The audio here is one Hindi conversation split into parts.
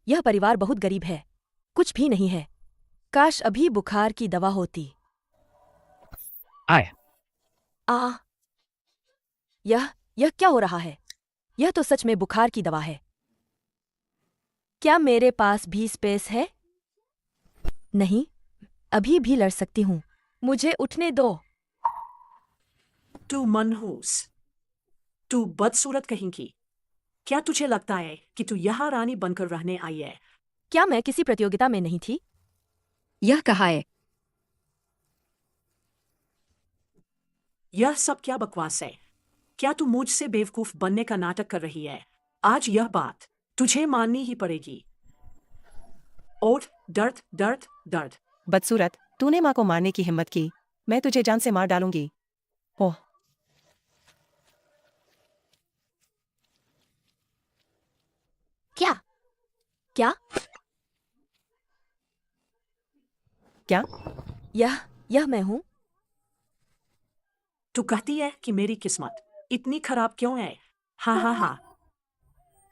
यह परिवार बहुत गरीब है, कुछ भी नहीं है। काश अभी बुखार की दवा होती। आय। आ यह क्या हो रहा है? यह तो सच में बुखार की दवा है। क्या मेरे पास भी स्पेस है? नहीं, अभी भी लड़ सकती हूँ। मुझे उठने दो। तू मनहूस, तू बदसूरत कहेंगी। क्या तुझे लगता है कि तू यहाँ रानी बनकर रहने आई है? क्या मैं किसी प्रतियोगिता में नहीं थी? यह कहा है। यह सब क्या बकवास है? क्या तू मुझसे बेवकूफ बनने का नाटक कर रही है? आज यह बात तुझे माननी ही पड़ेगी। और दर्द दर्द दर्द। बदसूरत, तूने माँ को मारने की हिम्मत की। मैं तुझे जान से मार डालूंगी। ओह, क्या क्या क्या? यह मैं हूँ। तू कहती है कि मेरी किस्मत इतनी खराब क्यों है? हाँ हाँ हाँ,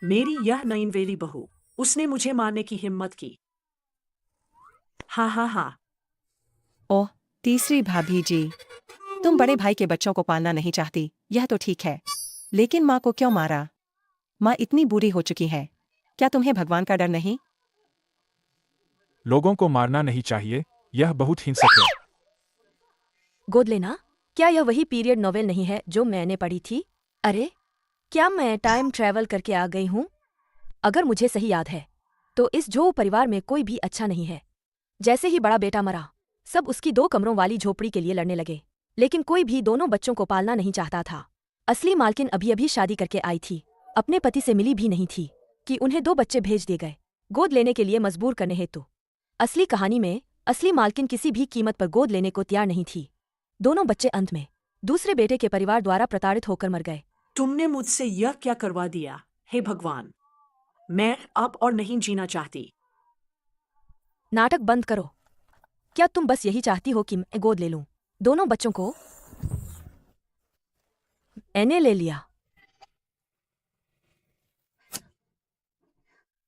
मेरी यह नईनवेली बहू, उसने मुझे मारने की हिम्मत की। हाँ हाँ हाँ। ओह, तीसरी भाभी जी, तुम बड़े भाई के बच्चों को पालना नहीं चाहती, यह तो ठीक है, लेकिन माँ को क्यों मारा? माँ इतनी बूढ़ी हो चुकी है। क्या तुम्हें भगवान का डर नहीं? लोगों को मारना नहीं चाहिए, यह बहुत हिंसक है। गोद लेना? क्या यह वही पीरियड नॉवेल नहीं है जो मैंने पढ़ी थी? अरे, क्या मैं टाइम ट्रैवल करके आ गई हूँ? अगर मुझे सही याद है तो इस जो परिवार में कोई भी अच्छा नहीं है। जैसे ही बड़ा बेटा मरा, सब उसकी 2 कमरों वाली झोपड़ी के लिए लड़ने लगे, लेकिन कोई भी दोनों बच्चों को पालना नहीं चाहता था। असली मालकिन अभी अभी शादी करके आई थी, अपने पति से मिली भी नहीं थी कि उन्हें 2 बच्चे भेज दिए गए गोद लेने के लिए मजबूर करने हेतु। असली कहानी में असली मालकिन किसी भी कीमत पर गोद लेने को तैयार नहीं थी। दोनों बच्चे अंत में दूसरे बेटे के परिवार द्वारा प्रताड़ित होकर मर गए। तुमने मुझसे यह क्या करवा दिया? हे भगवान, मैं अब और नहीं जीना चाहती। नाटक बंद करो। क्या तुम बस यही चाहती हो कि मैं गोद ले लूं? दोनों बच्चों को मैंने ले लिया।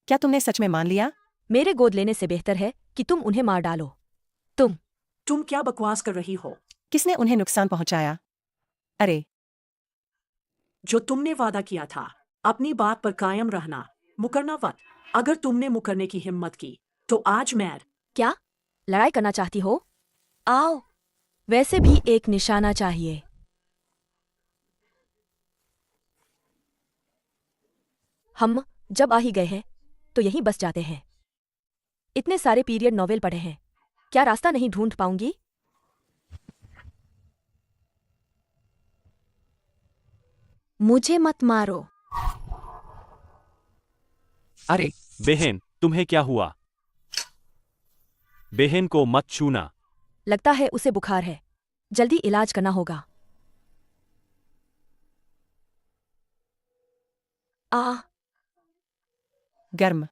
क्या तुमने सच में मान लिया? मेरे गोद लेने से बेहतर है कि तुम उन्हें मार डालो। तुम क्या बकवास कर रही हो? किसने उन्हें नुकसान पहुंचाया? अरे, जो तुमने वादा किया था, अपनी बात पर कायम रहना, मुकरना मत। अगर तुमने मुकरने की हिम्मत की तो आज मैं। क्या लड़ाई करना चाहती हो? आओ, वैसे भी एक निशाना चाहिए। हम जब आ ही गए हैं तो यहीं बस जाते हैं। इतने सारे पीरियड नॉवेल पढ़े हैं, क्या रास्ता नहीं ढूंढ पाऊंगी? मुझे मत मारो। अरे बहन, तुम्हें क्या हुआ? बहन को मत छूना। लगता है उसे बुखार है, जल्दी इलाज करना होगा। गर्म।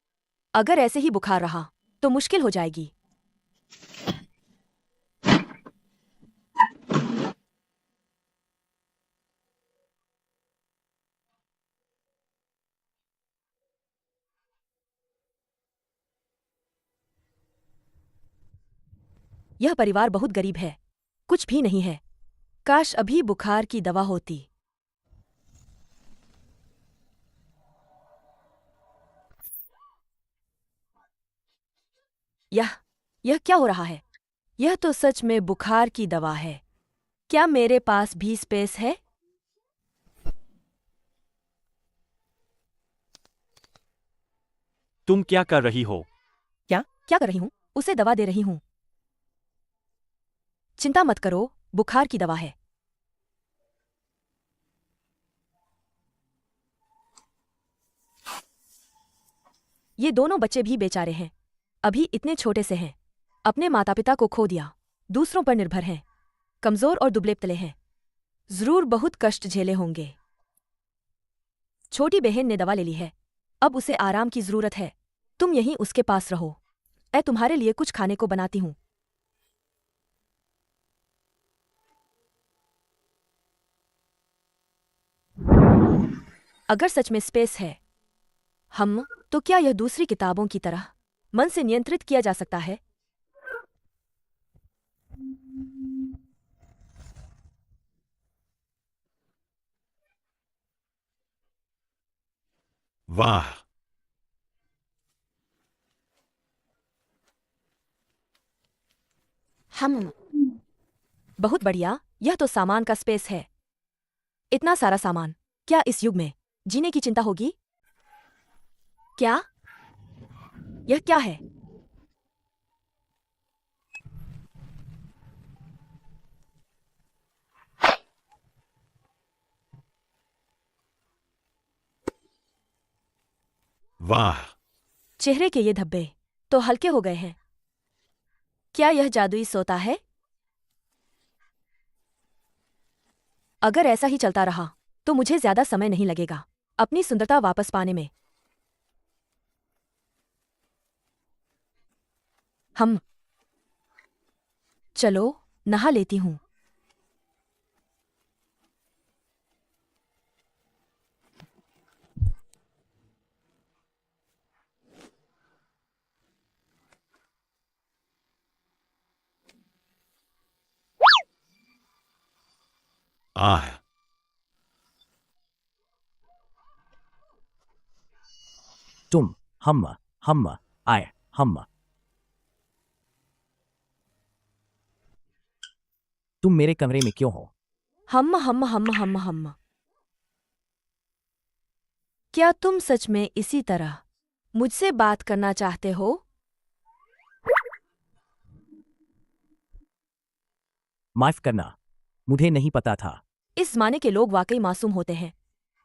अगर ऐसे ही बुखार रहा तो मुश्किल हो जाएगी। यह परिवार बहुत गरीब है, कुछ भी नहीं है। काश अभी बुखार की दवा होती। यह क्या हो रहा है? यह तो सच में बुखार की दवा है। क्या मेरे पास भी स्पेस है? तुम क्या कर रही हो? क्या कर रही हूं? उसे दवा दे रही हूं। चिंता मत करो, बुखार की दवा है। ये दोनों बच्चे भी बेचारे हैं, अभी इतने छोटे से हैं, अपने माता पिता को खो दिया, दूसरों पर निर्भर हैं, कमजोर और दुबले पतले हैं, जरूर बहुत कष्ट झेले होंगे। छोटी बहन ने दवा ले ली है, अब उसे आराम की जरूरत है। तुम यहीं उसके पास रहो, मैं तुम्हारे लिए कुछ खाने को बनाती हूं। अगर सच में स्पेस है, हम तो क्या यह दूसरी किताबों की तरह मन से नियंत्रित किया जा सकता है? वाह। हम बहुत बढ़िया, यह तो सामान का स्पेस है। इतना सारा सामान, क्या इस युग में जीने की चिंता होगी? क्या? यह क्या है? वाह। चेहरे के ये धब्बे तो हल्के हो गए हैं। क्या यह जादुई सोता है? अगर ऐसा ही चलता रहा तो मुझे ज्यादा समय नहीं लगेगा अपनी सुंदरता वापस पाने में। हम चलो नहा लेती हूं। आह। तुम हम आए हम तुम मेरे कमरे में क्यों हो? हम क्या तुम सच में इसी तरह मुझसे बात करना चाहते हो? माफ करना, मुझे नहीं पता था। इस जमाने के लोग वाकई मासूम होते हैं।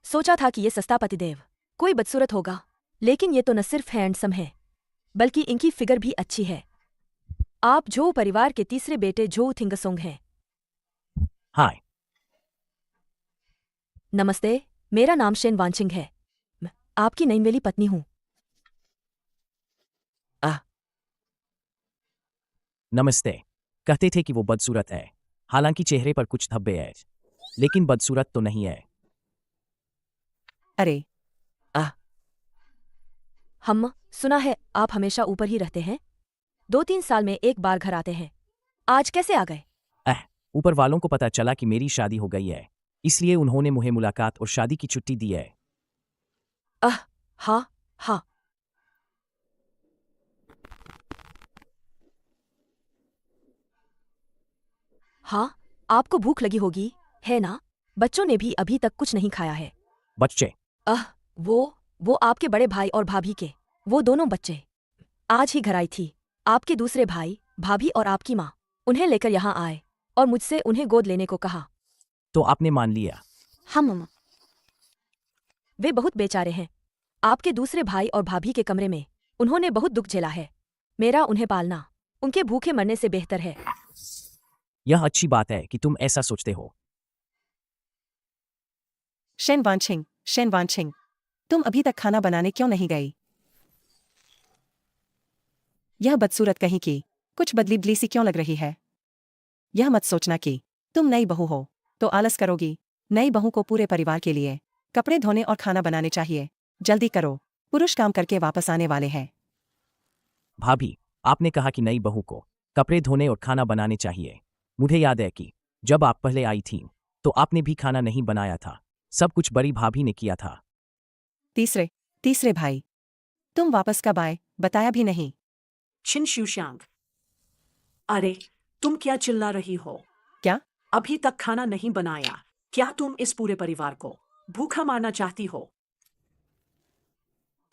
सोचा था कि ये सस्ता पतिदेव कोई बदसूरत होगा, लेकिन ये तो न सिर्फ हैंडसम है बल्कि इनकी फिगर भी अच्छी है। आप जो परिवार के तीसरे बेटे जो थिंगसोंग हैं। हाय। नमस्ते, मेरा नाम शेन वांचिंग है। मैं आपकी नईनवेली पत्नी हूं। नमस्ते। कहते थे कि वो बदसूरत है, हालांकि चेहरे पर कुछ धब्बे हैं, लेकिन बदसूरत तो नहीं है। अरे हम सुना है आप हमेशा ऊपर ही रहते हैं। 2-3 साल में एक बार घर आते हैं। आज कैसे आ गए? ऊपर वालों को पता चला कि मेरी शादी हो गई है, इसलिए उन्होंने मुझे मुलाकात और शादी की छुट्टी दी है। हाँ हाँ। हाँ, आपको भूख लगी होगी, है ना? बच्चों ने भी अभी तक कुछ नहीं खाया है। बच्चे? वो आपके बड़े भाई और भाभी के, वो दोनों बच्चे। आज ही घर आई थी। आपके दूसरे भाई, भाभी और आपकी माँ उन्हें लेकर यहाँ आए और मुझसे उन्हें गोद लेने को कहा। तो आपने मान लिया? हम वे बहुत बेचारे हैं। आपके दूसरे भाई और भाभी के कमरे में उन्होंने बहुत दुख झेला है। मेरा उन्हें पालना उनके भूखे मरने से बेहतर है। यह अच्छी बात है कि तुम ऐसा सोचते हो। शेन वांछिंग, तुम अभी तक खाना बनाने क्यों नहीं गई? यह बदसूरत कहीं की कुछ बदली बदली सी क्यों लग रही है? यह मत सोचना कि तुम नई बहू हो तो आलस करोगी। नई बहू को पूरे परिवार के लिए कपड़े धोने और खाना बनाने चाहिए। जल्दी करो, पुरुष काम करके वापस आने वाले हैं। भाभी, आपने कहा कि नई बहू को कपड़े धोने और खाना बनाने चाहिए। मुझे याद है कि जब आप पहले आई थीं तो आपने भी खाना नहीं बनाया था, सब कुछ बड़ी भाभी ने किया था। तीसरे भाई, तुम वापस कब आए बताया भी नहीं। छिन शुशांग, अरे तुम क्या चिल्ला रही हो? क्या? अभी तक खाना नहीं बनाया? क्या तुम इस पूरे परिवार को भूखा मारना चाहती हो?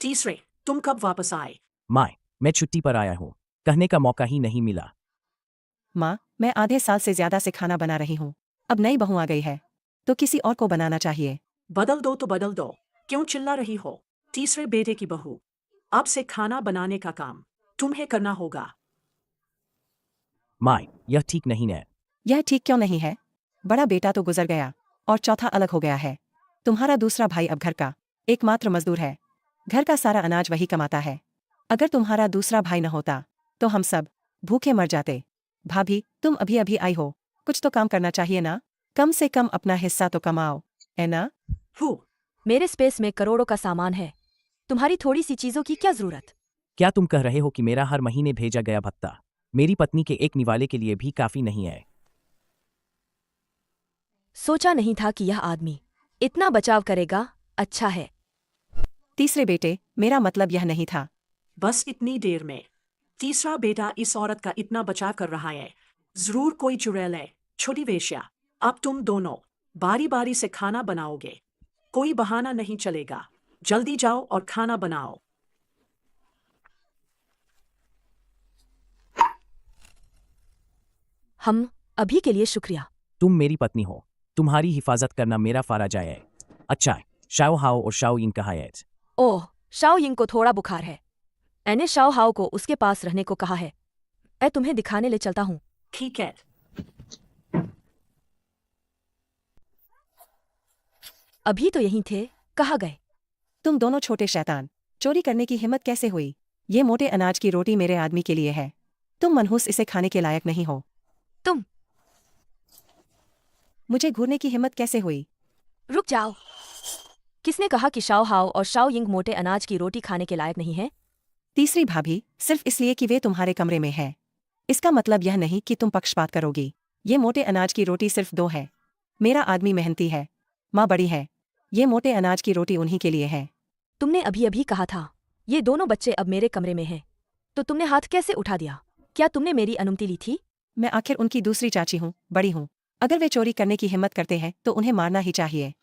तीसरे, तुम कब वापस आए? माँ, मैं छुट्टी पर आया हूँ, कहने का मौका ही नहीं मिला। माँ, मैं आधे साल से ज्यादा से खाना बना रही हूँ। अब नई बहू आ गई है तो किसी और को बनाना चाहिए। बदल दो तो बदल दो, क्यों चिल्ला रही हो? तीसरे बेटे की बहू, अब से खाना बनाने का काम तुम्हें करना होगा। माँ, यह ठीक नहीं है। यह ठीक क्यों नहीं है? बड़ा बेटा तो गुजर गया और चौथा अलग हो गया है। तुम्हारा दूसरा भाई अब घर का एकमात्र मजदूर है। घर का सारा अनाज वही कमाता है। अगर तुम्हारा दूसरा भाई न होता तो हम सब भूखे मर जाते। भाभी, तुम अभी अभी आई हो, कुछ तो काम करना चाहिए ना? कम से कम अपना हिस्सा तो कमाओ, है ना? हु, मेरे स्पेस में करोड़ों का सामान है। तुम्हारी थोड़ी सी चीजों की क्या जरूरत? क्या तुम कह रहे हो कि मेरा हर महीने भेजा गया भत्ता मेरी पत्नी के एक निवाले के लिए भी काफी नहीं है? सोचा नहीं था कि यह आदमी इतना बचाव करेगा। अच्छा है। तीसरे बेटे, मेरा मतलब यह नहीं था। बस इतनी देर में तीसरा बेटा इस औरत का इतना बचाव कर रहा है। जरूर कोई चुड़ैल है। छोटी वेश्या, अब तुम दोनों बारी बारी से खाना बनाओगे। कोई बहाना नहीं चलेगा। जल्दी जाओ और खाना बनाओ। हम अभी के लिए शुक्रिया। तुम मेरी पत्नी हो, तुम्हारी हिफाजत करना मेरा फर्ज है। अच्छा, शाओ हाओ और शाओ यिंग कहाँ है? ओह, शाओ यिंग को थोड़ा बुखार है। मैंने शाओ हाओ को उसके पास रहने को कहा है। मैं तुम्हें दिखाने ले चलता हूँ। ठीक है। अभी तो यहीं थे, कहाँ गए? तुम दोनों छोटे शैतान, चोरी करने की हिम्मत कैसे हुई? ये मोटे अनाज की रोटी मेरे आदमी के लिए है। तुम मनहूस इसे खाने के लायक नहीं हो। तुम मुझे घूरने की हिम्मत कैसे हुई? रुक जाओ। किसने कहा कि शाओ हाओ और शाओ यिंग मोटे अनाज की रोटी खाने के लायक नहीं है? तीसरी भाभी, सिर्फ इसलिए कि वे तुम्हारे कमरे में है। इसका मतलब यह नहीं कि तुम पक्षपात करोगी। ये मोटे अनाज की रोटी सिर्फ 2 है। मेरा आदमी मेहनती है, माँ बड़ी है। ये मोटे अनाज की रोटी उन्हीं के लिए है। तुमने अभी अभी कहा था ये दोनों बच्चे अब मेरे कमरे में हैं। तो तुमने हाथ कैसे उठा दिया? क्या तुमने मेरी अनुमति ली थी? मैं आखिर उनकी दूसरी चाची हूँ, बड़ी हूँ। अगर वे चोरी करने की हिम्मत करते हैं तो उन्हें मारना ही चाहिए।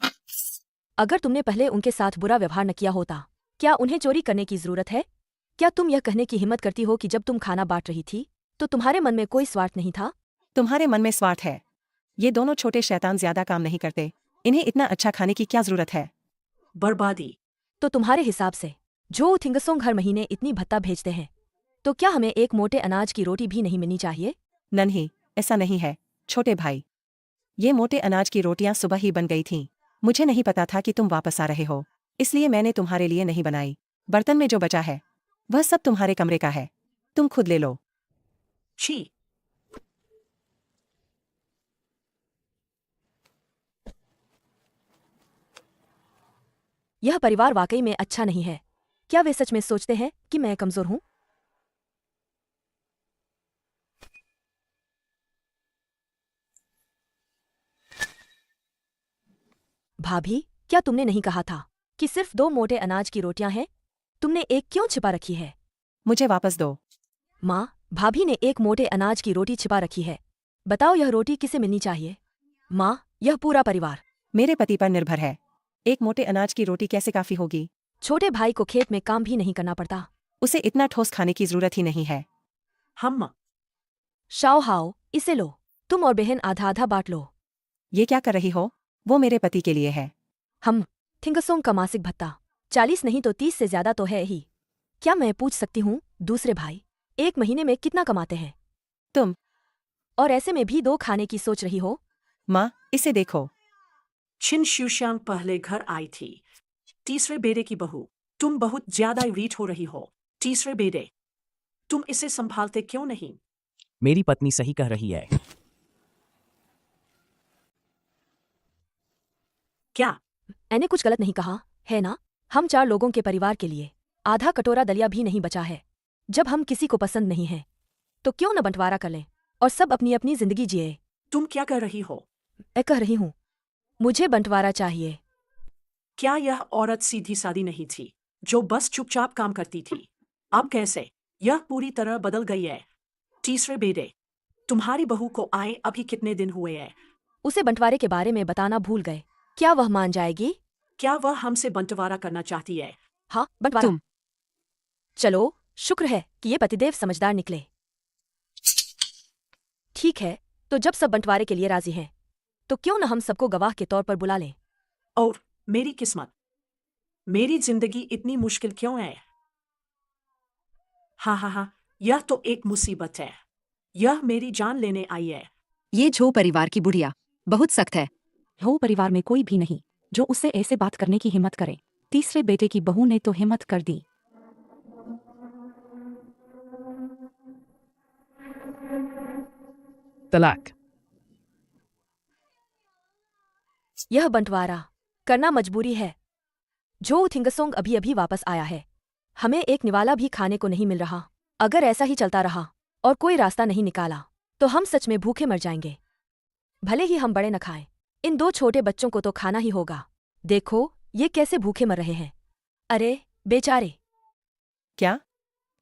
अगर तुमने पहले उनके साथ बुरा व्यवहार न किया होता, क्या उन्हें चोरी करने की जरूरत है? क्या तुम यह कहने की हिम्मत करती हो कि जब तुम खाना बांट रही थी तो तुम्हारे मन में कोई स्वार्थ नहीं था? तुम्हारे मन में स्वार्थ है। ये दोनों छोटे शैतान ज्यादा काम नहीं करते। इन्हें इतना अच्छा खाने की क्या जरूरत है? बर्बादी। तो तुम्हारे हिसाब से जो थिंगसोंग हर महीने इतनी भत्ता भेजते हैं, तो क्या हमें एक मोटे अनाज की रोटी भी नहीं मिलनी चाहिए? नहीं, ऐसा नहीं है छोटे भाई। ये मोटे अनाज की रोटियां सुबह ही बन गई थीं। मुझे नहीं पता था कि तुम वापस आ रहे हो, इसलिए मैंने तुम्हारे लिए नहीं बनाई। बर्तन में जो बचा है वह सब तुम्हारे कमरे का है। तुम खुद ले लो। छी। यह परिवार वाकई में अच्छा नहीं है। क्या वे सच में सोचते हैं कि मैं कमजोर हूं? भाभी, क्या तुमने नहीं कहा था कि सिर्फ 2 मोटे अनाज की रोटियां हैं? तुमने एक क्यों छिपा रखी है? मुझे वापस दो। माँ, भाभी ने एक मोटे अनाज की रोटी छिपा रखी है। बताओ यह रोटी किसे मिलनी चाहिए? माँ, यह पूरा परिवार मेरे पति पर निर्भर है। एक मोटे अनाज की रोटी कैसे काफी होगी? छोटे भाई को खेत में काम भी नहीं करना पड़ता। उसे इतना ठोस खाने की जरूरत ही नहीं है। हम शाओ हाओ, इसे लो। तुम और बहन आधा आधा बांट लो। ये क्या कर रही हो? वो मेरे पति के लिए है। हम थिंगसोंग का मासिक भत्ता 40 नहीं तो 30 से ज्यादा तो है ही। क्या मैं पूछ सकती हूँ दूसरे भाई एक महीने में कितना कमाते हैं? तुम और ऐसे में भी 2 खाने की सोच रही हो? माँ, इसे देखो। छिन शुशांग पहले घर आई थी। तीसरे बेटे की बहू, तुम बहुत ज्यादा रीठ हो रही हो। तीसरे बेटे, तुम इसे संभालते क्यों नहीं? मेरी पत्नी सही कह रही है। क्या? मैंने कुछ गलत नहीं कहा, है ना? हम 4 लोगों के परिवार के लिए आधा कटोरा दलिया भी नहीं बचा है। जब हम किसी को पसंद नहीं है तो क्यों न बंटवारा कर लें और सब अपनी अपनी जिंदगी जिए। तुम क्या कर रही हो? मैं कह रही हूँ मुझे बंटवारा चाहिए। क्या यह औरत सीधी सादी नहीं थी जो बस चुपचाप काम करती थी? अब कैसे? यह पूरी तरह बदल गई है। तीसरे बेटे, तुम्हारी बहू को आए अभी कितने दिन हुए हैं? उसे बंटवारे के बारे में बताना भूल गए। क्या वह मान जाएगी? क्या वह हमसे बंटवारा करना चाहती है? हाँ, बंटवारा। तुम चलो, शुक्र है कि ये पतिदेव समझदार निकले। ठीक है, तो जब सब बंटवारे के लिए राजी हैं, तो क्यों न हम सबको गवाह के तौर पर बुला लें? और मेरी किस्मत, मेरी जिंदगी इतनी मुश्किल क्यों है? हाँ हाँ हाँ, यह तो एक मुसीबत है। यह मेरी जान लेने आई है। ये झो परिवार की बुढ़िया बहुत सख्त है। हो परिवार में कोई भी नहीं जो उससे ऐसे बात करने की हिम्मत करे। तीसरे बेटे की बहू ने तो हिम्मत कर दी। तलाक। यह बंटवारा करना मजबूरी है। जो थिंगसोंग अभी अभी वापस आया है। हमें एक निवाला भी खाने को नहीं मिल रहा। अगर ऐसा ही चलता रहा और कोई रास्ता नहीं निकाला तो हम सच में भूखे मर जाएंगे। भले ही हम बड़े न खाएं, इन दो छोटे बच्चों को तो खाना ही होगा। देखो ये कैसे भूखे मर रहे हैं। अरे बेचारे। क्या?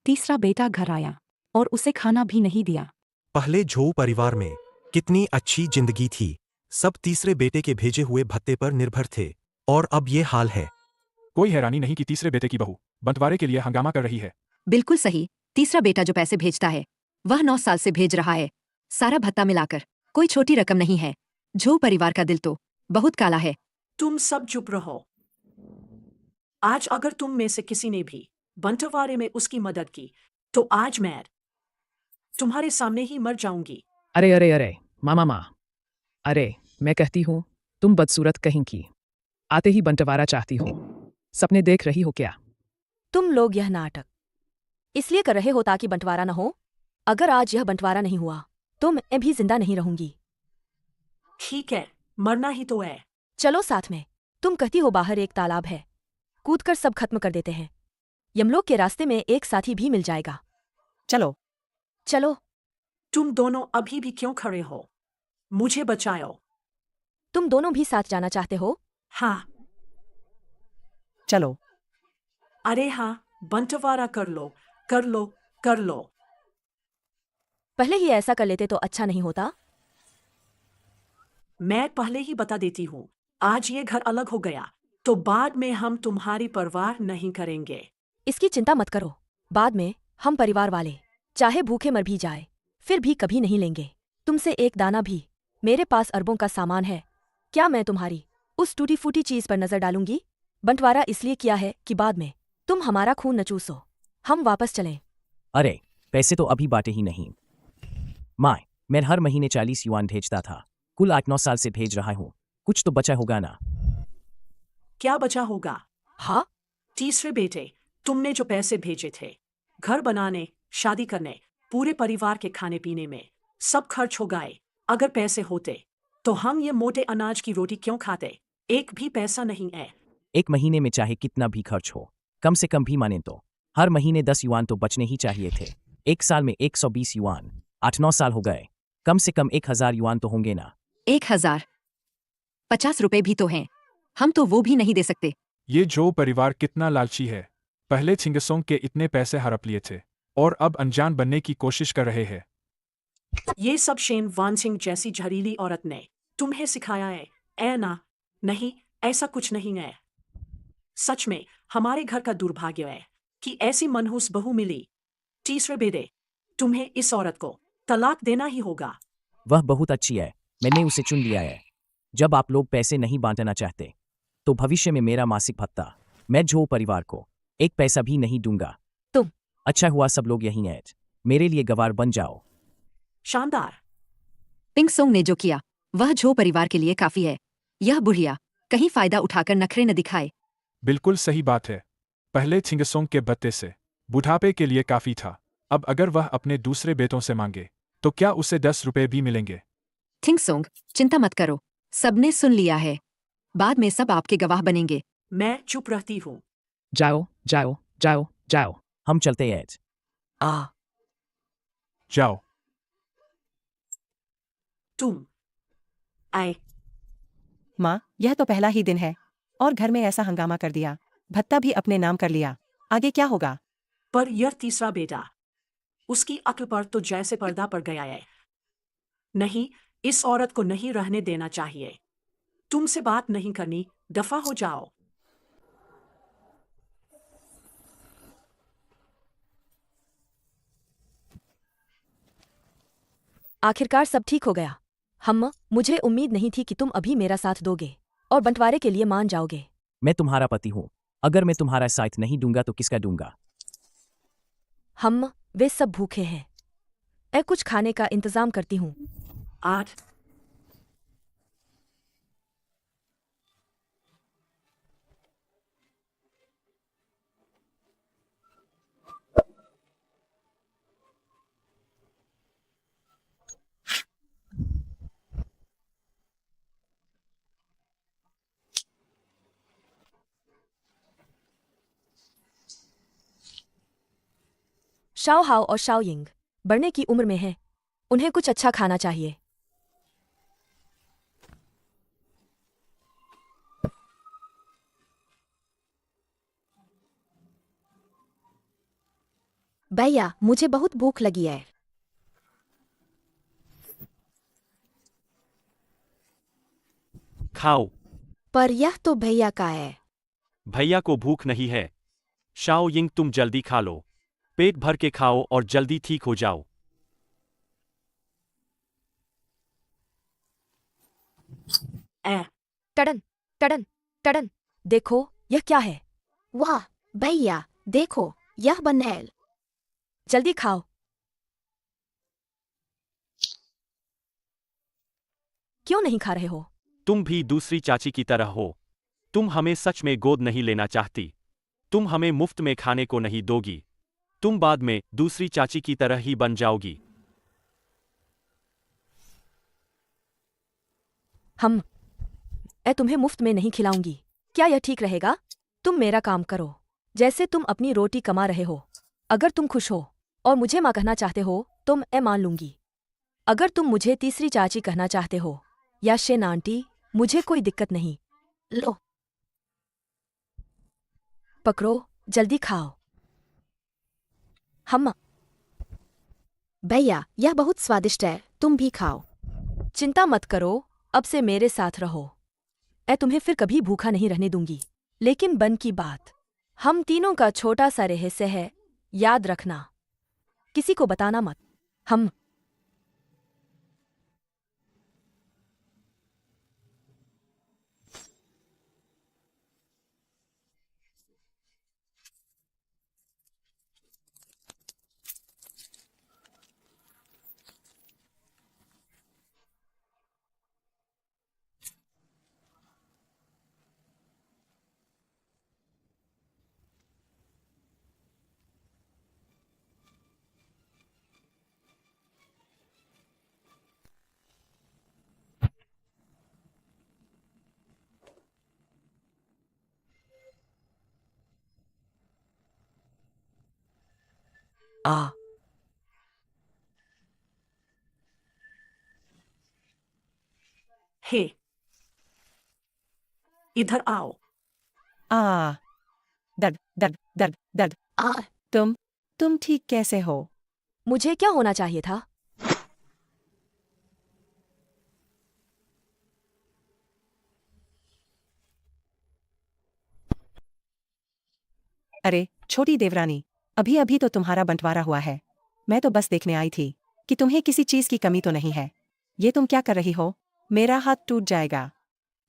तीसरा बेटा घर आया और उसे खाना भी नहीं दिया। पहले झो परिवार में कितनी अच्छी जिंदगी थी। सब तीसरे बेटे के भेजे हुए भत्ते पर निर्भर थे और अब ये हाल है। कोई हैरानी नहीं कि तीसरे बेटे की बहू बंटवारे के लिए हंगामा कर रही है। बिल्कुल सही। तीसरा बेटा जो पैसे भेजता है वह 9 साल से भेज रहा है, सारा भत्ता मिलाकर। कोई छोटी रकम नहीं है। झो परिवार का दिल तो बहुत काला है। तुम सब चुप रहो। आज अगर तुम में से किसी ने भी बंटवारे में उसकी मदद की तो आज मैं तुम्हारे सामने ही मर जाऊंगी। अरे अरे अरे मामा माँ, अरे मैं कहती हूँ तुम बदसूरत कहीं की। आते ही बंटवारा चाहती हो। सपने देख रही हो क्या? तुम लोग यह नाटक इसलिए कर रहे हो ताकि बंटवारा न हो। अगर आज यह बंटवारा नहीं हुआ तो मैं भी जिंदा नहीं रहूंगी। ठीक है, मरना ही तो है। चलो साथ में। तुम कहती हो बाहर एक तालाब है, कूदकर सब खत्म कर देते हैं। यमलोक के रास्ते में एक साथी भी मिल जाएगा। चलो। चलो। तुम दोनों अभी भी क्यों खड़े हो? मुझे बचाओ। तुम दोनों भी साथ जाना चाहते हो? हाँ। चलो। अरे हाँ, बंटवारा कर लो, कर लो, कर लो। पहले ही ऐसा कर लेते तो अच्छा नहीं होता? मैं पहले ही बता देती हूँ, आज ये घर अलग हो गया तो बाद में हम तुम्हारी परवाह नहीं करेंगे। इसकी चिंता मत करो। बाद में हम परिवार वाले चाहे भूखे मर भी जाए फिर भी कभी नहीं लेंगे तुमसे एक दाना भी। मेरे पास अरबों का सामान है। क्या मैं तुम्हारी उस टूटी फूटी चीज पर नजर डालूंगी? बंटवारा इसलिए किया है कि बाद में तुम हमारा खून न चूसो। हम वापस चलें। अरे पैसे तो अभी बांटे ही नहीं। माँ, मैं हर महीने 40 युआन भेजता था। कुल 8-9 साल से भेज रहा हूँ। कुछ तो बचा होगा ना? क्या बचा होगा? हाँ? तीसरे बेटे, तुमने जो पैसे भेजे थे घर बनाने, शादी करने, पूरे परिवार के खाने पीने में, सब खर्च हो गए। अगर पैसे होते तो हम ये मोटे अनाज की रोटी क्यों खाते? एक भी पैसा नहीं है। एक महीने में चाहे कितना भी खर्च हो, कम से कम भी माने तो हर महीने 10 युआन तो बचने ही चाहिए थे। एक साल में 120 युआन, 8-9 साल हो गए, कम से कम 1000 युआन तो होंगे ना? 1000? 50 रुपए भी तो हैं। हम तो वो भी नहीं दे सकते। ये जो परिवार कितना लालची है। पहले थिंगसोंग के इतने पैसे हड़प लिए थे और अब अनजान बनने की कोशिश कर रहे हैं। ये सब शेन वानसिंग जैसी जहरीली औरत ने तुम्हें सिखाया है, ऐ ना? नहीं, ऐसा कुछ नहीं है। सच में हमारे घर का दुर्भाग्य है कि ऐसी मनहूस बहू मिली। तीसरे बेटे, तुम्हें इस औरत को तलाक देना ही होगा। वह बहुत अच्छी है, मैंने उसे चुन लिया है। जब आप लोग पैसे नहीं बांटना चाहते तो भविष्य में मेरा मासिक भत्ता मैं झो परिवार को एक पैसा भी नहीं दूंगा। तुम अच्छा हुआ सब लोग यहीं हैं। मेरे लिए गवार बन जाओ। शानदार। पिंगसोंग ने जो किया वह झो परिवार के लिए काफी है। यह बुढ़िया कहीं फायदा उठाकर नखरे न दिखाए। बिल्कुल सही बात है। पहले थिंगसोंग के भत्ते से बुढ़ापे के लिए काफी था। अब अगर वह अपने दूसरे बेटों से मांगे तो क्या उसे 10 रुपए भी मिलेंगे? थिंगसोंग, चिंता मत करो, सबने सुन लिया है। बाद में सब आपके गवाह बनेंगे। मैं चुप रहती हूँ। जाओ जाओ जाओ जाओ। हम चलते हैं। आ जाओ। तुम आए। माँ, यह तो पहला ही दिन है और घर में ऐसा हंगामा कर दिया। भत्ता भी अपने नाम कर लिया। आगे क्या होगा? पर यह तीसरा बेटा, उसकी अक्ल पर तो जैसे पर्दा पड़ गया है। नहीं, इस औरत को नहीं रहने देना चाहिए। तुमसे बात नहीं करनी, दफा हो जाओ। आखिरकार सब ठीक हो गया। मुझे उम्मीद नहीं थी कि तुम अभी मेरा साथ दोगे और बंटवारे के लिए मान जाओगे। मैं तुम्हारा पति हूँ। अगर मैं तुम्हारा साथ नहीं दूंगा तो किसका दूंगा? वे सब भूखे हैं। मैं कुछ खाने का इंतजाम करती हूँ। 8 शाओ हाओ और शाओ यिंग बढ़ने की उम्र में है, उन्हें कुछ अच्छा खाना चाहिए। भैया मुझे बहुत भूख लगी है। खाओ। पर यह तो भैया का है। भैया को भूख नहीं है। शाओ यिंग तुम जल्दी खा लो। पेट भर के खाओ और जल्दी ठीक हो जाओ। टडन टडन टडन, देखो यह क्या है। वाह भैया देखो यह बनेल। जल्दी खाओ। क्यों नहीं खा रहे हो? तुम भी दूसरी चाची की तरह हो। तुम हमें सच में गोद नहीं लेना चाहती। तुम हमें मुफ्त में खाने को नहीं दोगी। तुम बाद में दूसरी चाची की तरह ही बन जाओगी। मैं तुम्हें मुफ्त में नहीं खिलाऊंगी। क्या यह ठीक रहेगा? तुम मेरा काम करो, जैसे तुम अपनी रोटी कमा रहे हो। अगर तुम खुश हो और मुझे माँ कहना चाहते हो तो मैं मान लूंगी। अगर तुम मुझे तीसरी चाची कहना चाहते हो या शेन आंटी, मुझे कोई दिक्कत नहीं। लो पकड़ो, जल्दी खाओ। भैया यह बहुत स्वादिष्ट है, तुम भी खाओ। चिंता मत करो, अब से मेरे साथ रहो। मैं तुम्हें फिर कभी भूखा नहीं रहने दूंगी। लेकिन बन की बात, हम तीनों का छोटा सा रहस्य है, याद रखना। किसी को बताना मत। हे, इधर आओ। आ दर्द दर्द दर्द दर्द। आ तुम ठीक कैसे हो? मुझे क्या होना चाहिए था? अरे छोटी देवरानी, अभी अभी तो तुम्हारा बंटवारा हुआ है। मैं तो बस देखने आई थी कि तुम्हें किसी चीज की कमी तो नहीं है। ये तुम क्या कर रही हो? मेरा हाथ टूट जाएगा।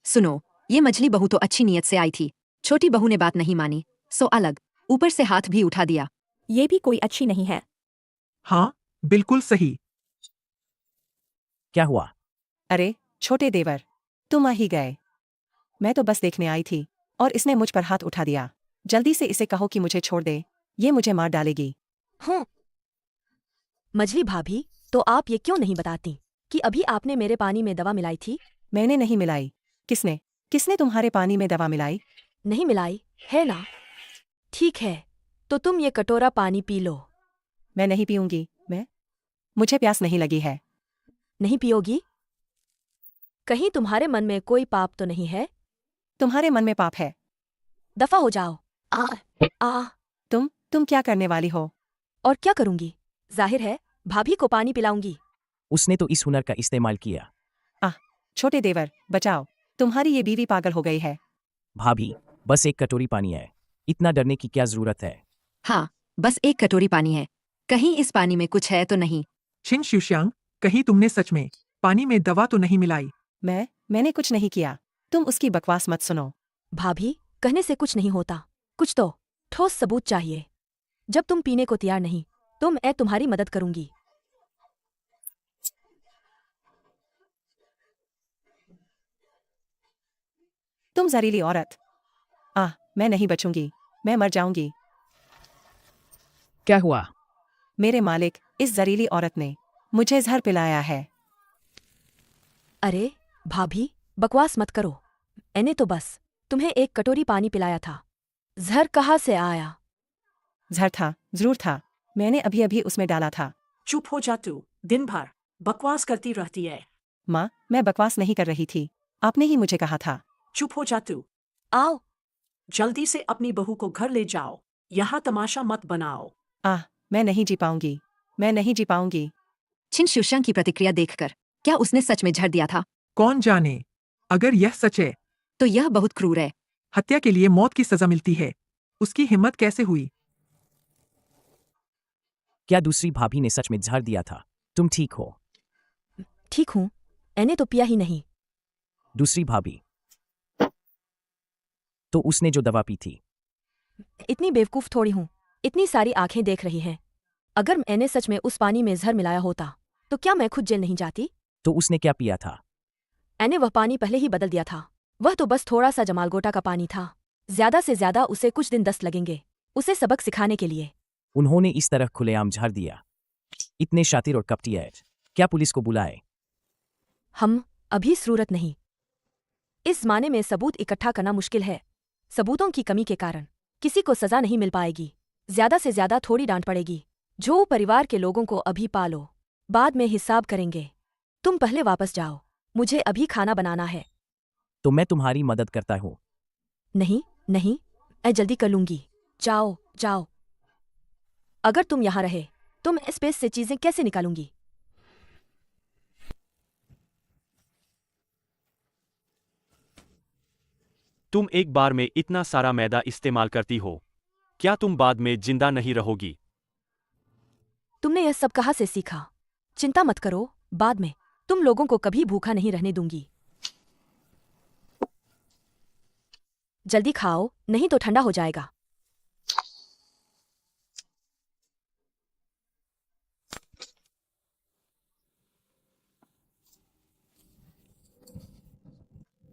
सुनो, ये मझली बहू तो अच्छी नीयत से आई थी। छोटी बहू ने बात नहीं मानी, सो अलग ऊपर से हाथ भी उठा दिया। ये भी कोई अच्छी नहीं है। हाँ बिल्कुल सही। क्या हुआ? अरे छोटे देवर, तुम आ ही गए। मैं तो बस देखने आई थी और इसने मुझ पर हाथ उठा दिया। जल्दी से इसे कहो कि मुझे छोड़ दे, ये मुझे मार डालेगी। मझली भाभी, तो आप ये क्यों नहीं बताती कि अभी आपने मेरे पानी में दवा मिलाई थी? मैंने नहीं मिलाई। किसने किसने तुम्हारे पानी में दवा मिलाई? नहीं मिलाई है ना? ठीक है, तो तुम ये कटोरा पानी पी लो। मैं नहीं पीऊंगी। मुझे प्यास नहीं लगी है। नहीं पियोगी? कहीं तुम्हारे मन में कोई पाप तो नहीं है? तुम्हारे मन में पाप है? दफा हो जाओ। तुम क्या करने वाली हो? और क्या करूंगी? जाहिर है भाभी को पानी पिलाऊंगी। उसने तो इस हुनर का इस्तेमाल किया। छोटे देवर बचाओ, तुम्हारी ये बीवी पागल हो गई है। भाभी, बस एक कटोरी पानी है, इतना डरने की क्या जरूरत है? हाँ, बस एक कटोरी पानी है। कहीं इस पानी में कुछ है तो नहीं? छिन शुशांग, कहीं तुमने सच में पानी में दवा तो नहीं मिलाई? मैंने कुछ नहीं किया। तुम उसकी बकवास मत सुनो। भाभी, कहने से कुछ नहीं होता, कुछ तो ठोस सबूत चाहिए। जब तुम पीने को तैयार नहीं तो मैं तुम्हारी मदद करूंगी। तुम जहरीली औरत। मैं नहीं बचूंगी, मैं मर जाऊंगी। क्या हुआ? मेरे मालिक, इस जहरीली औरत ने मुझे जहर पिलाया है। अरे भाभी, बकवास मत करो। मैंने तो बस तुम्हें एक कटोरी पानी पिलाया था। जहर कहाँ से आया? जहर था, जरूर था, मैंने अभी अभी उसमें डाला था। चुप हो जा तू, दिन भर बकवास करती रहती है। माँ, मैं बकवास नहीं कर रही थी, आपने ही मुझे कहा था। चुप हो जा तू, आओ। जल्दी से अपनी बहू को घर ले जाओ, यहाँ तमाशा मत बनाओ। मैं नहीं जी पाऊंगी, मैं नहीं जी पाऊंगी। छिन शुशांक की प्रतिक्रिया देखकर क्या उसने सच में झड़ दिया था? कौन जाने, अगर यह सच है तो यह बहुत क्रूर है। हत्या के लिए मौत की सजा मिलती है। उसकी हिम्मत कैसे हुई? क्या दूसरी भाभी ने सच में झड़ दिया था? तुम ठीक हो? ठीक हूँ, मैंने तो पिया ही नहीं। दूसरी भाभी तो उसने जो दवा पी थी। इतनी बेवकूफ थोड़ी हूँ, इतनी सारी आंखें देख रही हैं। अगर मैंने सच में उस पानी में जहर मिलाया होता तो क्या मैं खुद जेल नहीं जाती? तो उसने क्या पिया था? मैंने वह पानी पहले ही बदल दिया था। वह तो बस थोड़ा सा जमालगोटा का पानी था। ज्यादा से ज्यादा उसे कुछ दिन 10 लगेंगे, उसे सबक सिखाने के लिए। उन्होंने इस तरह खुलेआम झाड़ दिया। इतने शातिर और कपटी है, क्या पुलिस को बुलाए? हम अभी जरूरत नहीं। इस जमाने में सबूत इकट्ठा करना मुश्किल है। सबूतों की कमी के कारण किसी को सजा नहीं मिल पाएगी। ज्यादा से ज्यादा थोड़ी डांट पड़ेगी। जो परिवार के लोगों को अभी पालो, बाद में हिसाब करेंगे। तुम पहले वापस जाओ, मुझे अभी खाना बनाना है। तो मैं तुम्हारी मदद करता हूँ। नहीं नहीं, मैं जल्दी कर लूंगी। जाओ जाओ। अगर तुम यहाँ रहे तो मैं स्पेस से चीजें कैसे निकालूंगी? तुम एक बार में इतना सारा मैदा इस्तेमाल करती हो, क्या तुम बाद में जिंदा नहीं रहोगी? तुमने यह सब कहाँ से सीखा? चिंता मत करो, बाद में तुम लोगों को कभी भूखा नहीं रहने दूंगी। जल्दी खाओ, नहीं तो ठंडा हो जाएगा।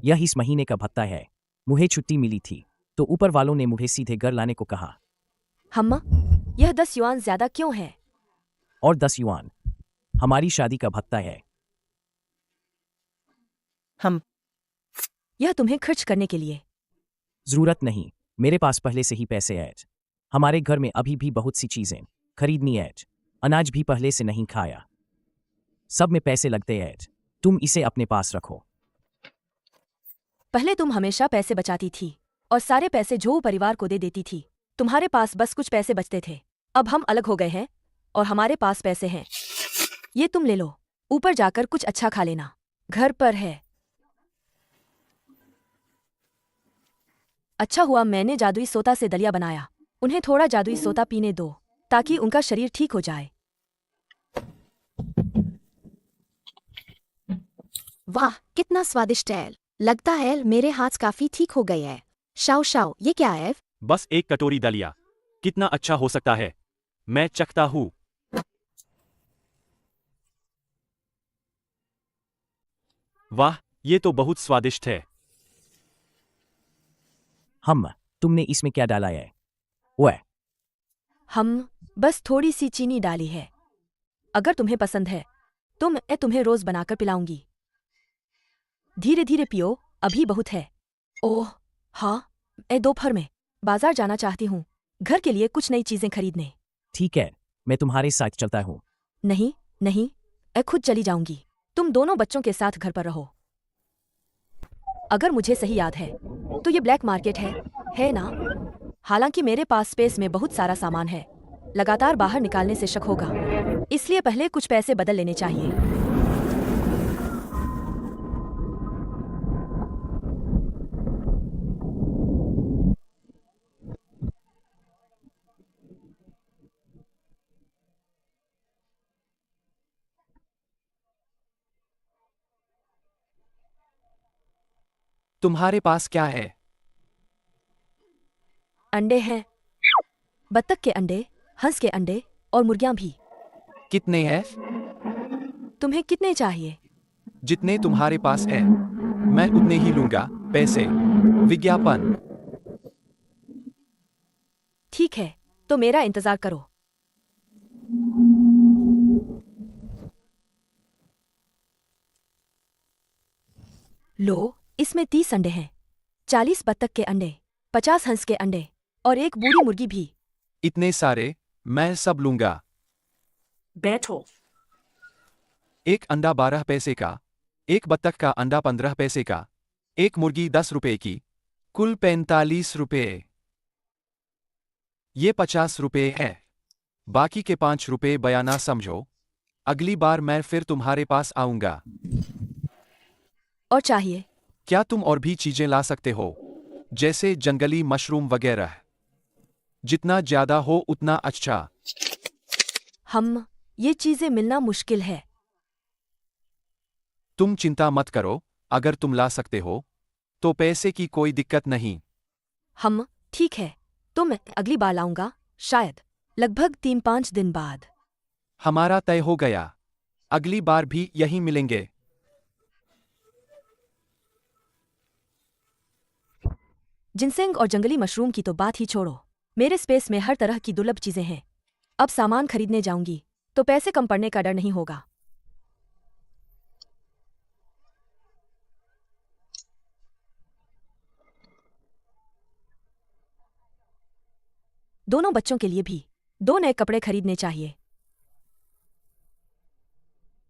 यह इस महीने का भत्ता है। मुझे छुट्टी मिली थी तो ऊपर वालों ने मुझे सीधे घर लाने को कहा। हम्मा, यह 10 युआन ज्यादा क्यों है? और 10 युआन हमारी शादी का भत्ता है। यह तुम्हें खर्च करने के लिए। जरूरत नहीं, मेरे पास पहले से ही पैसे हैं। हमारे घर में अभी भी बहुत सी चीजें खरीदनी है। अनाज भी पहले से नहीं खाया। सब में पैसे लगते हैं। तुम इसे अपने पास रखो। पहले तुम हमेशा पैसे बचाती थी और सारे पैसे जो परिवार को दे देती थी। तुम्हारे पास बस कुछ पैसे बचते थे। अब हम अलग हो गए हैं और हमारे पास पैसे हैं। ये तुम ले लो, ऊपर जाकर कुछ अच्छा खा लेना, घर पर है। अच्छा हुआ मैंने जादुई सोता से दलिया बनाया। उन्हें थोड़ा जादुई सोता पीने दो ताकि उनका शरीर ठीक हो जाए। वाह, कितना स्वादिष्ट है। लगता है मेरे हाथ काफी ठीक हो गए हैं। शाओ शाओ, ये क्या है? बस एक कटोरी दलिया, कितना अच्छा हो सकता है। मैं चखता हूँ। वाह, ये तो बहुत स्वादिष्ट है। तुमने इसमें क्या डाला है? ओए, हम बस थोड़ी सी चीनी डाली है। अगर तुम्हें पसंद है तो मैं तुम्हें रोज बनाकर पिलाऊंगी। धीरे धीरे पियो, अभी बहुत है। ओह हाँ, मैं दोपहर में बाजार जाना चाहती हूँ, घर के लिए कुछ नई चीजें खरीदने। ठीक है, मैं तुम्हारे साथ चलता हूँ। नहीं नहीं, मैं खुद चली जाऊंगी। तुम दोनों बच्चों के साथ घर पर रहो। अगर मुझे सही याद है तो ये ब्लैक मार्केट है ना? हालांकि मेरे पास स्पेस में बहुत सारा सामान है, लगातार बाहर निकालने से शक होगा, इसलिए पहले कुछ पैसे बदल लेने चाहिए। तुम्हारे पास क्या है? अंडे हैं, बत्तख के अंडे, हंस के अंडे और मुर्गियां भी। कितने हैं? तुम्हें कितने चाहिए? जितने तुम्हारे पास है, मैं उतने ही लूंगा। पैसे, विज्ञापन। ठीक है, तो मेरा इंतजार करो। लो, इसमें 30 अंडे हैं, 40 बत्तख के अंडे, 50 हंस के अंडे और एक बूढ़ी मुर्गी भी। इतने सारे? मैं सब लूंगा। बैठो। एक अंडा 12 पैसे का, एक बत्तख का अंडा 15 पैसे का, एक मुर्गी 10 रुपए की, कुल 45 रुपए। ये 50 रुपए है। बाकी के 5 रुपए बयाना समझो। अगली बार मैं फिर तुम्हारे पास आऊंगा। और चाहिए? क्या तुम और भी चीजें ला सकते हो, जैसे जंगली मशरूम वगैरह? जितना ज्यादा हो उतना अच्छा। ये चीजें मिलना मुश्किल है। तुम चिंता मत करो, अगर तुम ला सकते हो तो पैसे की कोई दिक्कत नहीं। ठीक है, तो मैं अगली बार लाऊंगा, शायद लगभग 3-5 दिन बाद। हमारा तय हो गया। अगली बार भी यहीं मिलेंगे। जिनसेंग और जंगली मशरूम की तो बात ही छोड़ो, मेरे स्पेस में हर तरह की दुर्लभ चीजें हैं। अब सामान खरीदने जाऊंगी तो पैसे कम पड़ने का डर नहीं होगा। दोनों बच्चों के लिए भी 2 नए कपड़े खरीदने चाहिए।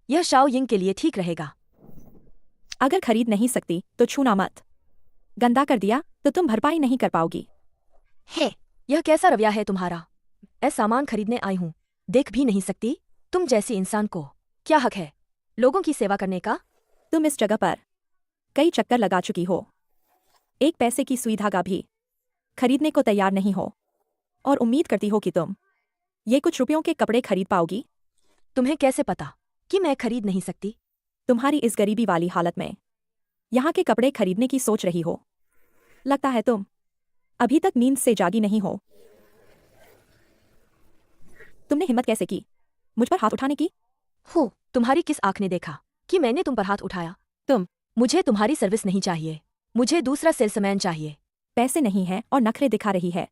यह शाओ यिंग के लिए ठीक रहेगा। अगर खरीद नहीं सकती तो छूना मत। गंदा कर दिया तो तुम भरपाई नहीं कर पाओगी। यह कैसा रवैया है तुम्हारा? मैं सामान खरीदने आई हूं, देख भी नहीं सकती? तुम जैसी इंसान को क्या हक है लोगों की सेवा करने का? तुम इस जगह पर कई चक्कर लगा चुकी हो। एक पैसे की सुई धागा भी खरीदने को तैयार नहीं हो और उम्मीद करती हो कि तुम ये कुछ रुपयों के कपड़े खरीद पाओगी। तुम्हें कैसे पता कि मैं खरीद नहीं सकती? तुम्हारी इस गरीबी वाली हालत में यहाँ के कपड़े खरीदने की सोच रही हो। लगता है तुम अभी तक नींद से जागी नहीं हो। तुमने हिम्मत कैसे की मुझ पर हाथ उठाने की? तुम्हारी किस आंख ने देखा कि मैंने तुम पर हाथ उठाया? मुझे तुम्हारी सर्विस नहीं चाहिए, मुझे दूसरा सेल्समैन चाहिए। पैसे नहीं है और नखरे दिखा रही है।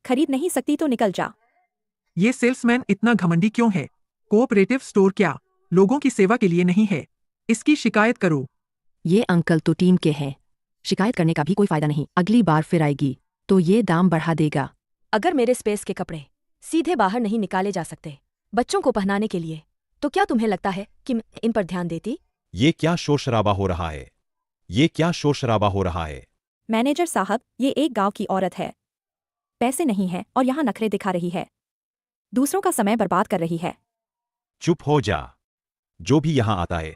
खरीद नहीं सकती तो निकल जा। ये सेल्समैन इतना घमंडी क्यों है? कोऑपरेटिव स्टोर क्या लोगों की सेवा के लिए नहीं है? इसकी शिकायत करो। ये अंकल तो टीम के हैं, शिकायत करने का भी कोई फायदा नहीं। अगली बार फिर आएगी तो ये दाम बढ़ा देगा। अगर मेरे स्पेस के कपड़े सीधे बाहर नहीं निकाले जा सकते बच्चों को पहनाने के लिए, तो क्या तुम्हें लगता है कि मैं इन पर ध्यान देती? ये क्या शोर शराबा हो रहा है? ये क्या शोर शराबा हो रहा है? मैनेजर साहब, ये एक गांव की औरत है, पैसे नहीं है और यहाँ नखरे दिखा रही है, दूसरों का समय बर्बाद कर रही है। चुप हो जा। जो भी यहाँ आता है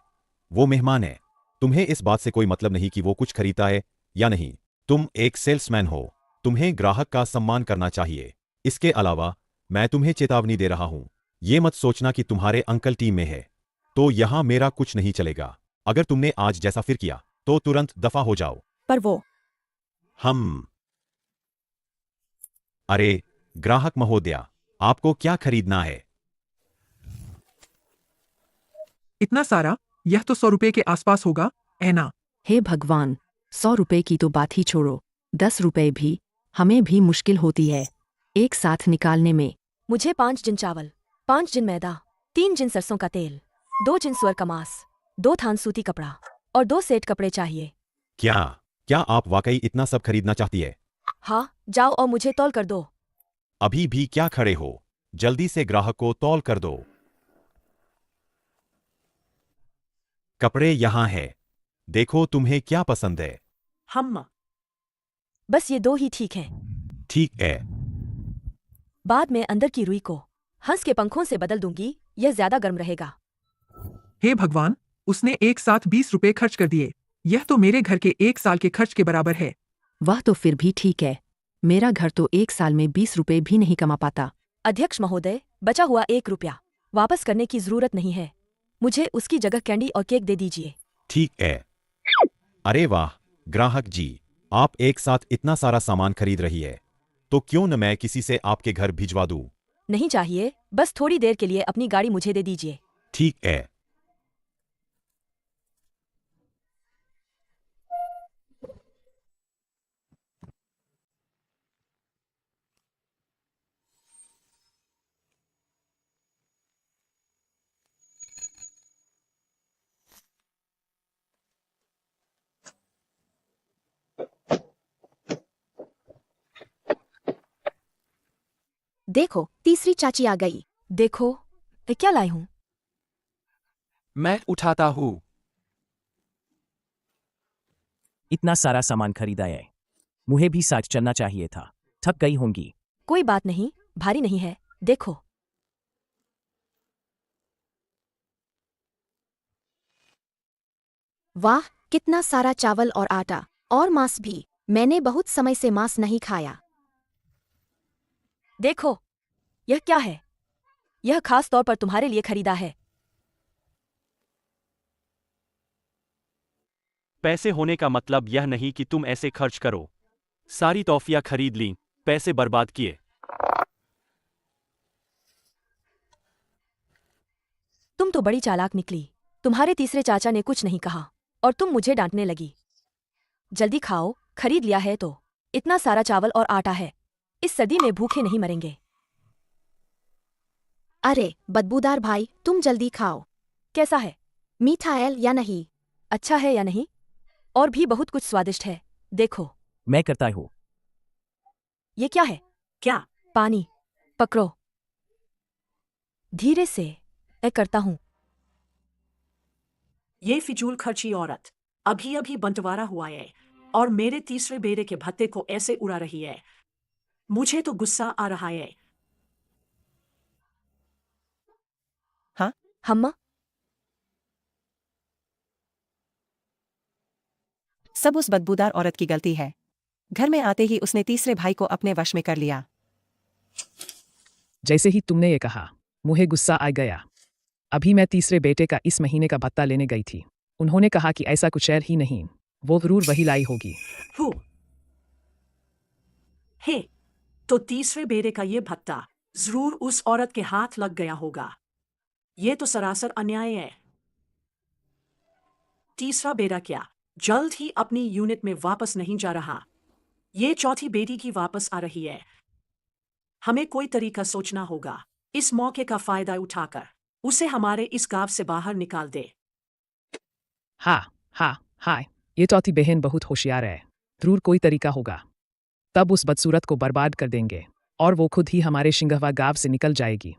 वो मेहमान है। तुम्हें इस बात से कोई मतलब नहीं कि वो कुछ खरीदता है या नहीं। तुम एक सेल्समैन हो, तुम्हें ग्राहक का सम्मान करना चाहिए। इसके अलावा मैं तुम्हें चेतावनी दे रहा हूं, ये मत सोचना कि तुम्हारे अंकल टीम में है तो यहां मेरा कुछ नहीं चलेगा। अगर तुमने आज जैसा फिर किया तो तुरंत दफा हो जाओ। पर वो अरे ग्राहक महोदया, आपको क्या खरीदना है? इतना सारा? यह तो 100 रुपए के आसपास होगा, है ना? हे भगवान, 100 रुपए की तो बात ही छोड़ो, 10 रुपए भी हमें भी मुश्किल होती है एक साथ निकालने में। मुझे 5 जिन चावल, 5 जिन मैदा, 3 जिन सरसों का तेल, 2 जिन सुअर का मांस, 2 थान सूती कपड़ा और 2 सेट कपड़े चाहिए। क्या आप वाकई इतना सब खरीदना चाहती है? हाँ, जाओ और मुझे तौल कर दो। अभी भी क्या खड़े हो? जल्दी से ग्राहक को तौल कर दो। कपड़े यहां है, देखो तुम्हें क्या पसंद है। बस ये 2 ही ठीक हैं। ठीक है। बाद में अंदर की रुई को हंस के पंखों से बदल दूंगी, यह ज्यादा गर्म रहेगा। हे भगवान, उसने एक साथ 20 रुपए खर्च कर दिए। यह तो मेरे घर के 1 साल के खर्च के बराबर है। वह तो फिर भी ठीक है, मेरा घर तो 1 साल में 20 रुपए भी नहीं कमा पाता। अध्यक्ष महोदय, बचा हुआ 1 रुपया वापस करने की जरूरत नहीं है, मुझे उसकी जगह कैंडी और केक दे दीजिए। ठीक है। अरे वाह ग्राहक जी, आप एक साथ इतना सारा सामान खरीद रही है, तो क्यों न मैं किसी से आपके घर भिजवा दूं? नहीं चाहिए, बस थोड़ी देर के लिए अपनी गाड़ी मुझे दे दीजिए। ठीक है। देखो तीसरी चाची आ गई। देखो क्या लाई हूं। मैं उठाता हूँ। इतना सारा सामान खरीदा है, मुझे भी साथ चलना चाहिए था। थक गई होंगी। कोई बात नहीं, भारी नहीं है, देखो। वाह कितना सारा चावल और आटा और मांस भी। मैंने बहुत समय से मांस नहीं खाया। देखो यह क्या है, यह खास तौर पर तुम्हारे लिए खरीदा है। पैसे होने का मतलब यह नहीं कि तुम ऐसे खर्च करो। सारी टॉफियां खरीद लीं, पैसे बर्बाद किए। तुम तो बड़ी चालाक निकली। तुम्हारे तीसरे चाचा ने कुछ नहीं कहा और तुम मुझे डांटने लगी। जल्दी खाओ, खरीद लिया है तो। इतना सारा चावल और आटा है, इस सर्दी में भूखे नहीं मरेंगे। अरे बदबूदार भाई, तुम जल्दी खाओ। कैसा है? मीठा है या नहीं? अच्छा है या नहीं? और भी बहुत कुछ स्वादिष्ट है, देखो। मैं करता हूँ। ये क्या है? क्या? पानी। पकड़ो धीरे से। मैं करता हूं। ये फिजूल खर्ची औरत अभी अभी बंटवारा हुआ है और मेरे तीसरे बेटे के भत्ते को ऐसे उड़ा रही है। मुझे तो गुस्सा आ रहा है। हाँ? हम्मा? सब उस बदबूदार औरत की गलती है। घर में आते ही उसने तीसरे भाई को अपने वश में कर लिया। जैसे ही तुमने ये कहा, मुझे गुस्सा आ गया। अभी मैं तीसरे बेटे का इस महीने का भत्ता लेने गई थी। उन्होंने कहा कि ऐसा कुछ शहर ही नहीं, वो जरूर वही लाई होगी। हे, तो तीसरे बेटे का ये भत्ता जरूर उस औरत के हाथ लग गया होगा। ये तो सरासर अन्याय है। तीसरा बेटा क्या जल्द ही अपनी यूनिट में वापस नहीं जा रहा? ये चौथी बेटी की वापस आ रही है। हमें कोई तरीका सोचना होगा, इस मौके का फायदा उठाकर उसे हमारे इस गांव से बाहर निकाल दे। हाँ, ये चौथी बहन बहुत होशियार है। जरूर कोई तरीका होगा। तब उस बदसूरत को बर्बाद कर देंगे और वो खुद ही हमारे शिंगहवा गांव से निकल जाएगी।